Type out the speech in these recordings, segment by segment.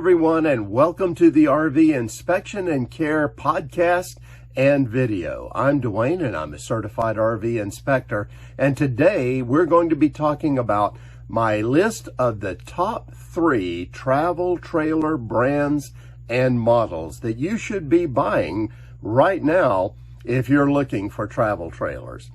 everyone, and welcome to the RV Inspection and Care podcast and video. I'm Dwayne, and I'm a certified RV inspector, and today we're going to be talking about my list of the top 3 travel trailer brands and models that you should be buying right now if you're looking for travel trailers.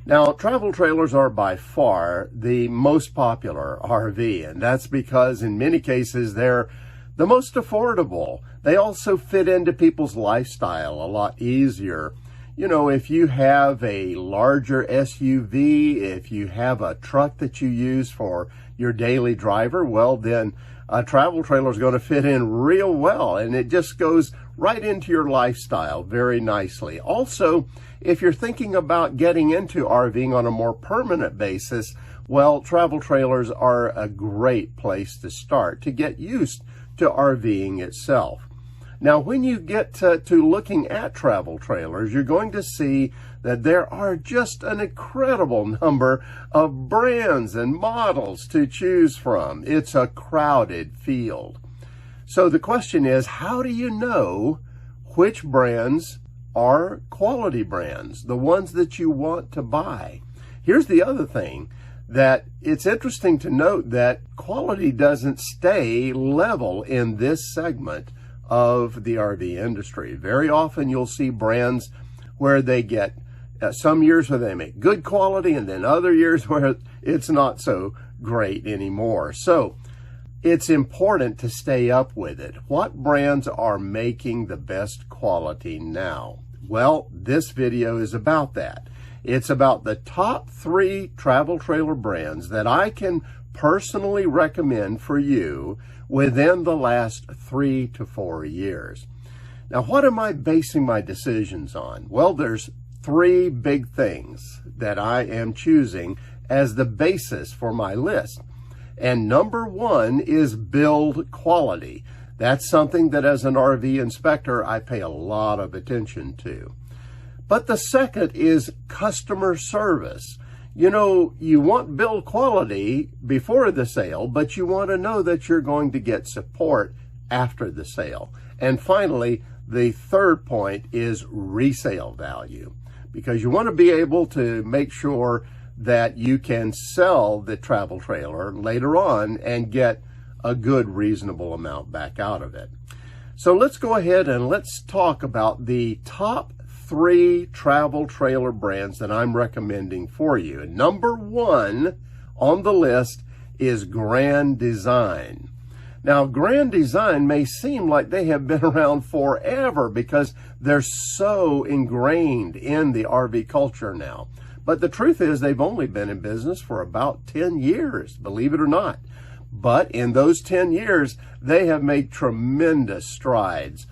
Now, travel trailers are by far the most popular RV, and that's because in many cases they're the most affordable. They also fit into people's lifestyle a lot easier. You know, if you have a larger SUV, if you have a truck that you use for your daily driver, well, then a travel trailer is going to fit in real well, and it just goes right into your lifestyle very nicely. Also, if you're thinking about getting into RVing on a more permanent basis, well, travel trailers are a great place to start to get used to RVing itself. Now, when you get to looking at travel trailers, you're going to see that there are just an incredible number of brands and models to choose from. It's a crowded field. So the question is, how do you know which brands are quality brands, the ones that you want to buy? Here's the other thing, that it's interesting to note that quality doesn't stay level in this segment of the RV industry. Very often you'll see brands where they get some years where they make good quality, and then other years where it's not so great anymore. So it's important to stay up with it. What brands are making the best quality now? Well, this video is about that. It's about the top 3 travel trailer brands that I can personally recommend for you within the last 3 to 4 years. Now, what am I basing my decisions on? Well, there's 3 big things that I am choosing as the basis for my list. And number 1 is build quality. That's something that as an RV inspector, I pay a lot of attention to. But the second is customer service. You know, you want build quality before the sale, but you want to know that you're going to get support after the sale. And finally, the third point is resale value, because you want to be able to make sure that you can sell the travel trailer later on and get a good reasonable amount back out of it. So let's go ahead and let's talk about the top 3 travel trailer brands that I'm recommending for you. And number 1 on the list is Grand Design. Now, Grand Design may seem like they have been around forever because they're so ingrained in the RV culture now. But the truth is they've only been in business for about 10 years, believe it or not. But in those 10 years, they have made tremendous strides.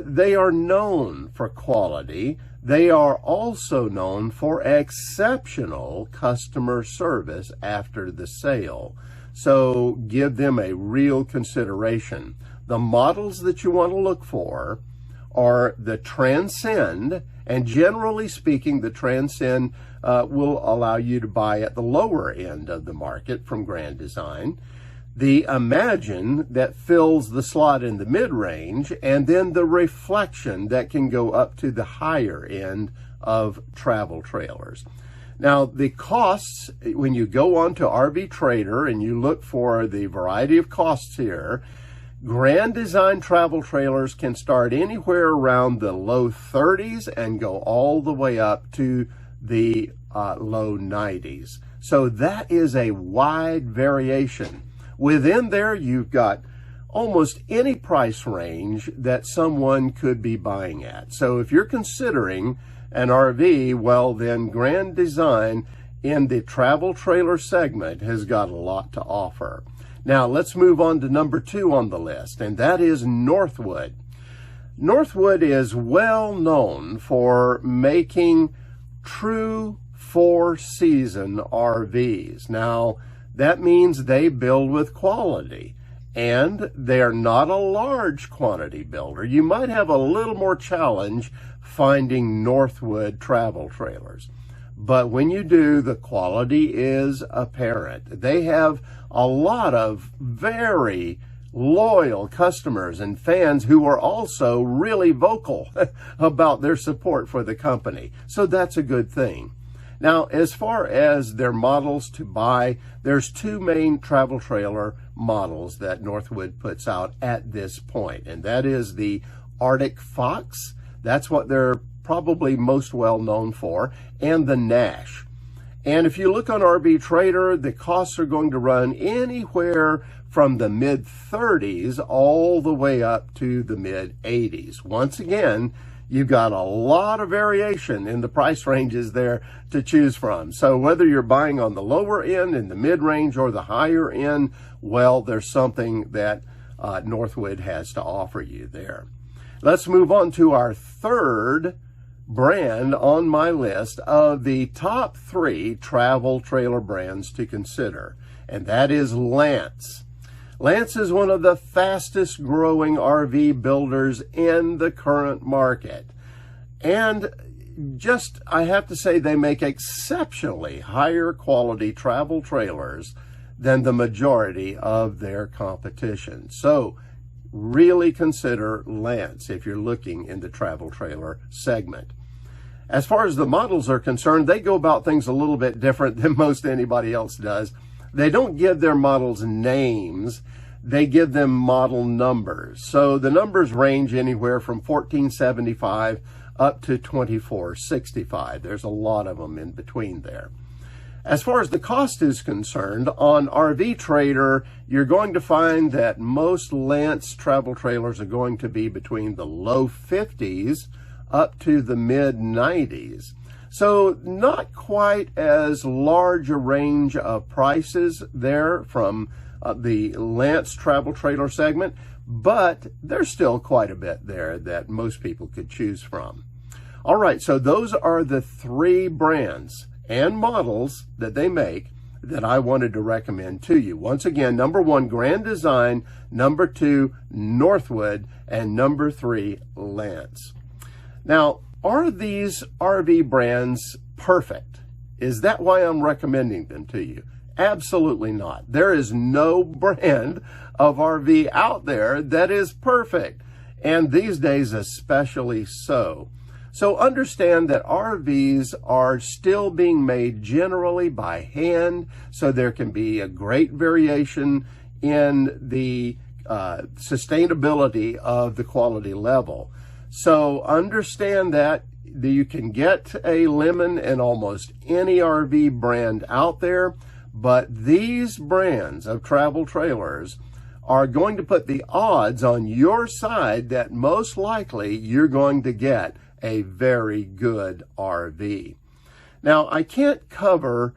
They are known for quality. They are also known for exceptional customer service after the sale. So give them a real consideration. The models that you want to look for are the Transcend, and generally speaking, the Transcend will allow you to buy at the lower end of the market from Grand Design. The Imagine that fills the slot in the mid-range, and then the Reflection that can go up to the higher end of travel trailers. Now, the costs, when you go on to RV Trader and you look for the variety of costs here, Grand Design travel trailers can start anywhere around the low 30s and go all the way up to the low 90s. So that is a wide variation. Within there, you've got almost any price range that someone could be buying at. So if you're considering an RV, well, then Grand Design in the travel trailer segment has got a lot to offer. Now, let's move on to number 2 on the list, and that is Northwood. Northwood is well known for making true 4-season RVs. Now, that means they build with quality, and they're not a large quantity builder. You might have a little more challenge finding Northwood travel trailers. But when you do, the quality is apparent. They have a lot of very loyal customers and fans who are also really vocal about their support for the company. So that's a good thing. Now, as far as their models to buy, there's two main travel trailer models that Northwood puts out at this point, and that is the Arctic Fox. That's what they're probably most well known for, and the Nash. And if you look on RV Trader, the costs are going to run anywhere from the mid-30s all the way up to the mid-80s. Once again, you've got a lot of variation in the price ranges there to choose from. So whether you're buying on the lower end, in the mid-range, or the higher end, well, there's something that Northwood has to offer you there. Let's move on to our third brand on my list of the top 3 travel trailer brands to consider, and that is Lance. Lance is one of the fastest growing RV builders in the current market. And just, I have to say, they make exceptionally higher quality travel trailers than the majority of their competition. So really consider Lance if you're looking in the travel trailer segment. As far as the models are concerned, they go about things a little bit different than most anybody else does. They don't give their models names, they give them model numbers. So the numbers range anywhere from 1475 up to 2465. There's a lot of them in between there. As far as the cost is concerned, on RV Trader, you're going to find that most Lance travel trailers are going to be between the low 50s up to the mid-90s. So not quite as large a range of prices there from the Lance travel trailer segment, but there's still quite a bit there that most people could choose from. All right, so those are the 3 brands and models that they make that I wanted to recommend to you. Once again, number 1, Grand Design, number 2, Northwood, and number 3, Lance. Now, are these RV brands perfect? Is that why I'm recommending them to you? Absolutely not. There is no brand of RV out there that is perfect, and these days especially so. So understand that RVs are still being made generally by hand, so there can be a great variation in the sustainability of the quality level. So understand that you can get a lemon in almost any RV brand out there, but these brands of travel trailers are going to put the odds on your side that most likely you're going to get a very good RV. Now, I can't cover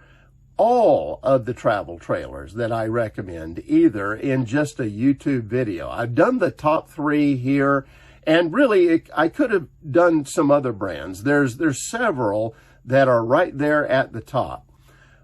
all of the travel trailers that I recommend either in just a YouTube video. I've done the top 3 here, and really I could have done some other brands. There's several that are right there at the top,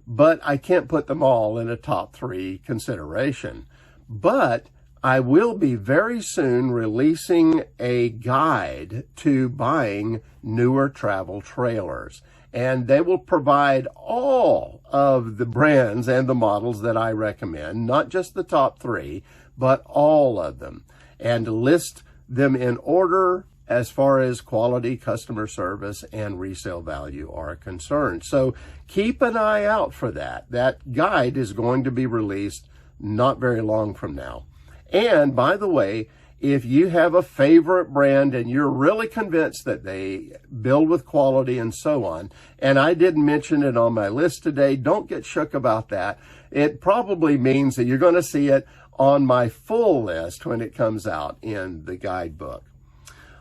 but I can't put them all in a top 3 consideration. But I will be very soon releasing a guide to buying newer travel trailers, and they will provide all of the brands and the models that I recommend, not just the top 3, but all of them, and list them in order as far as quality, customer service, and resale value are concerned. So keep an eye out for that. That guide is going to be released not very long from now. And by the way, if you have a favorite brand and you're really convinced that they build with quality and so on, and I didn't mention it on my list today, don't get shook about that. It probably means that you're going to see it on my full list when it comes out in the guidebook.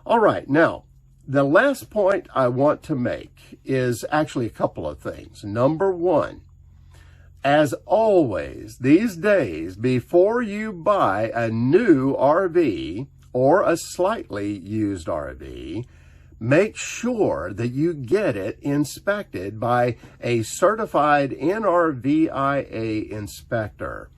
All right, now, the last point I want to make is actually a couple of things. Number 1, as always, these days, before you buy a new RV or a slightly used RV, make sure that you get it inspected by a certified NRVIA inspector.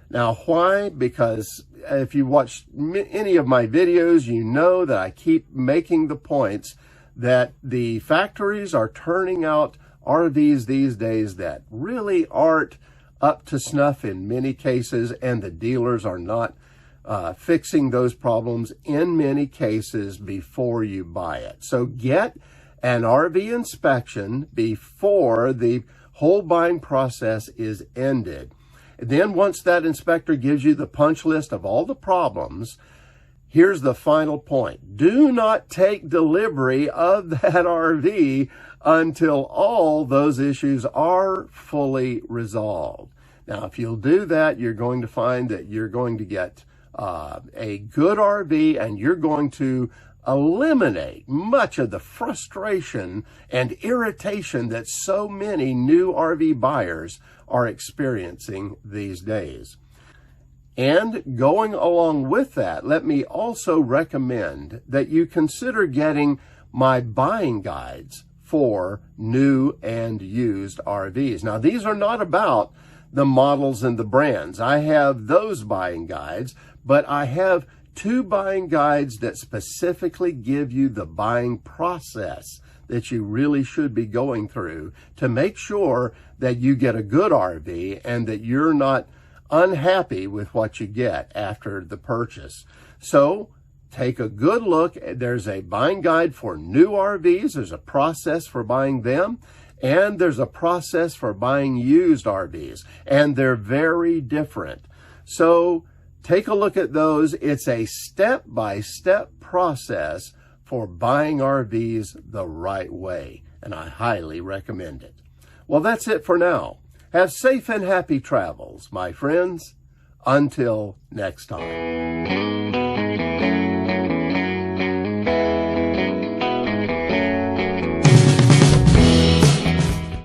Now, why? Because if you watch any of my videos, you know that I keep making the points that the factories are turning out RVs these days that really aren't up to snuff in many cases, and the dealers are not fixing those problems in many cases before you buy it. So get an RV inspection before the whole buying process is ended. Then once that inspector gives you the punch list of all the problems, here's the final point. Do not take delivery of that RV until all those issues are fully resolved. Now, if you'll do that, you're going to find that you're going to get a good RV, and you're going to eliminate much of the frustration and irritation that so many new RV buyers are experiencing these days. And going along with that, let me also recommend that you consider getting my buying guides for new and used RVs. Now, these are not about the models and the brands. I have those buying guides, but I have 2 buying guides that specifically give you the buying process that you really should be going through to make sure that you get a good RV and that you're not unhappy with what you get after the purchase. So take a good look. There's a buying guide for new RVs. There's a process for buying them. And there's a process for buying used RVs. And they're very different. So take a look at those. It's a step-by-step process for buying RVs the right way. And I highly recommend it. Well, that's it for now. Have safe and happy travels, my friends. Until next time.